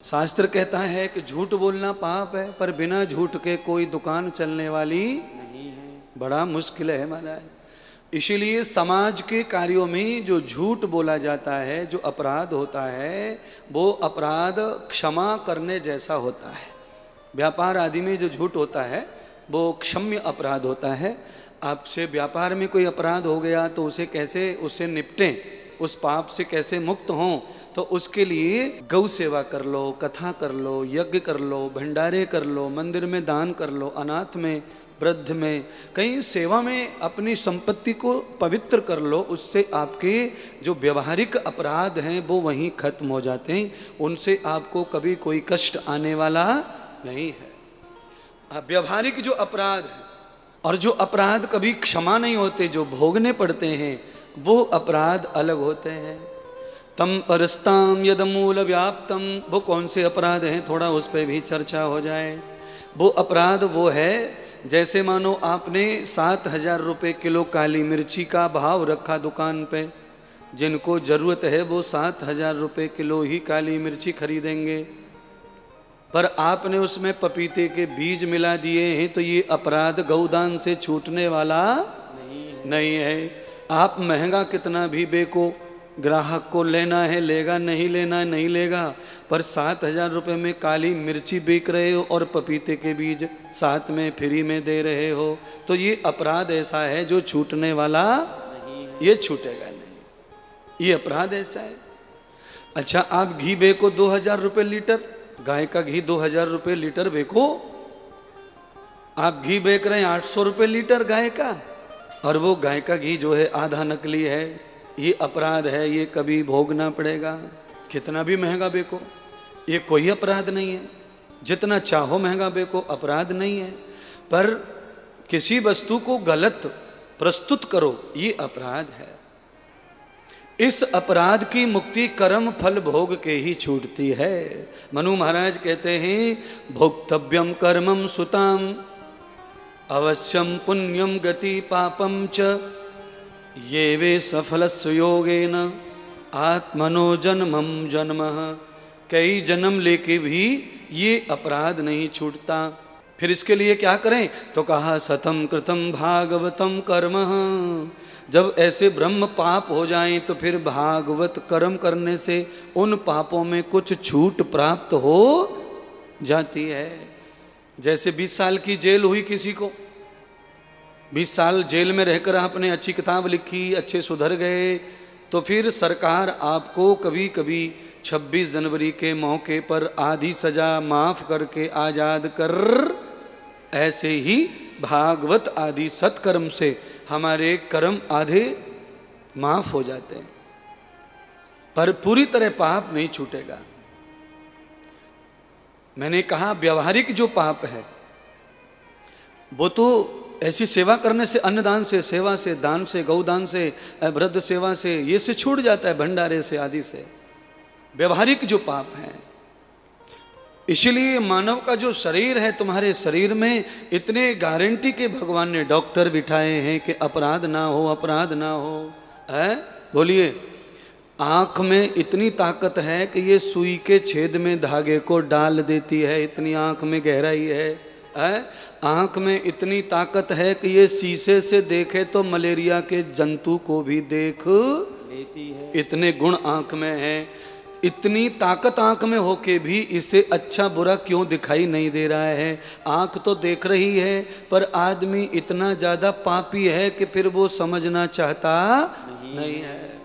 शास्त्र कहता है कि झूठ बोलना पाप है, पर बिना झूठ के कोई दुकान चलने वाली नहीं है। बड़ा मुश्किल है महाराज। इसीलिए समाज के कार्यों में जो झूठ बोला जाता है, जो अपराध होता है, वो अपराध क्षमा करने जैसा होता है। व्यापार आदि में जो झूठ होता है वो क्षम्य अपराध होता है। आपसे व्यापार में कोई अपराध हो गया तो उसे कैसे उससे निपटें, उस पाप से कैसे मुक्त हों, तो उसके लिए गौ सेवा कर लो, कथा कर लो, यज्ञ कर लो, भंडारे कर लो, मंदिर में दान कर लो, अनाथ में, वृद्ध में, कहीं सेवा में अपनी संपत्ति को पवित्र कर लो। उससे आपके जो व्यवहारिक अपराध हैं वो वहीं खत्म हो जाते हैं, उनसे आपको कभी कोई कष्ट आने वाला नहीं है। व्यवहारिक जो अपराध है और जो अपराध कभी क्षमा नहीं होते, जो भोगने पड़ते हैं, वो अपराध अलग होते हैं। तम परस्ताम यद मूल व्याप्तम, वो कौन से अपराध हैं, थोड़ा उस पर भी चर्चा हो जाए। वो अपराध वो है जैसे मानो आपने 7,000 रुपये किलो काली मिर्ची का भाव रखा दुकान पे, जिनको ज़रूरत है वो 7,000 रुपये किलो ही काली मिर्ची खरीदेंगे, पर आपने उसमें पपीते के बीज मिला दिए हैं, तो ये अपराध गौदान से छूटने वाला नहीं है। आप महंगा कितना भी बेको, ग्राहक को लेना है लेगा, नहीं लेना है नहीं लेगा, पर 7,000 रुपये में काली मिर्ची बेच रहे हो और पपीते के बीज साथ में फ्री में दे रहे हो, तो ये अपराध ऐसा है जो छूटने वाला नहीं है, ये छूटेगा नहीं, ये अपराध ऐसा है। अच्छा, आप घी बेको 2,000 रुपये लीटर, गाय का घी 2,000 रुपये लीटर बेको, आप घी बेच रहे हैं 800 रुपये लीटर गाय का, और वो गाय का घी जो है आधा नकली है, ये अपराध है, ये कभी भोगना पड़ेगा। कितना भी महंगा बेको, ये कोई अपराध नहीं है, जितना चाहो महंगा बेको, अपराध नहीं है, पर किसी वस्तु को गलत प्रस्तुत करो, ये अपराध है। इस अपराध की मुक्ति कर्म फल भोग के ही छूटती है। मनु महाराज कहते हैं, भोक्तव्यम कर्मम सुताम अवश्यम पुण्यम गति पापम च ये वे सफलस्य योगेन आत्मनो जन्मम जन्मः। कई जन्म लेके भी ये अपराध नहीं छूटता। फिर इसके लिए क्या करें, तो कहा सतम कृतम भागवतम कर्म। जब ऐसे ब्रह्म पाप हो जाएं तो फिर भागवत कर्म करने से उन पापों में कुछ छूट प्राप्त हो जाती है। जैसे 20 साल की जेल हुई किसी को, 20 साल जेल में रहकर आपने अच्छी किताब लिखी, अच्छे सुधर गए, तो फिर सरकार आपको कभी कभी 26 जनवरी के मौके पर आधी सजा माफ करके आज़ाद कर, ऐसे ही भागवत आदि सत्कर्म से हमारे कर्म आधे माफ हो जाते हैं, पर पूरी तरह पाप नहीं छूटेगा। मैंने कहा व्यवहारिक जो पाप है वो तो ऐसी सेवा करने से, अन्नदान से, सेवा से, दान से, गौदान से, वृद्ध सेवा से, ये से छूट जाता है, भंडारे से आदि से। व्यवहारिक जो पाप है, इसलिए मानव का जो शरीर है, तुम्हारे शरीर में इतने गारंटी के भगवान ने डॉक्टर बिठाए हैं कि अपराध ना हो, अपराध ना हो, है बोलिए। आँख में इतनी ताकत है कि ये सुई के छेद में धागे को डाल देती है, इतनी आँख में गहराई है। आँख में इतनी ताकत है कि ये शीशे से देखे तो मलेरिया के जंतु को भी देख लेती है, इतने गुण आँख में है। इतनी ताकत आँख में होके भी इसे अच्छा बुरा क्यों दिखाई नहीं दे रहा है। आँख तो देख रही है, पर आदमी इतना ज़्यादा पापी है कि फिर वो समझना चाहता नहीं है।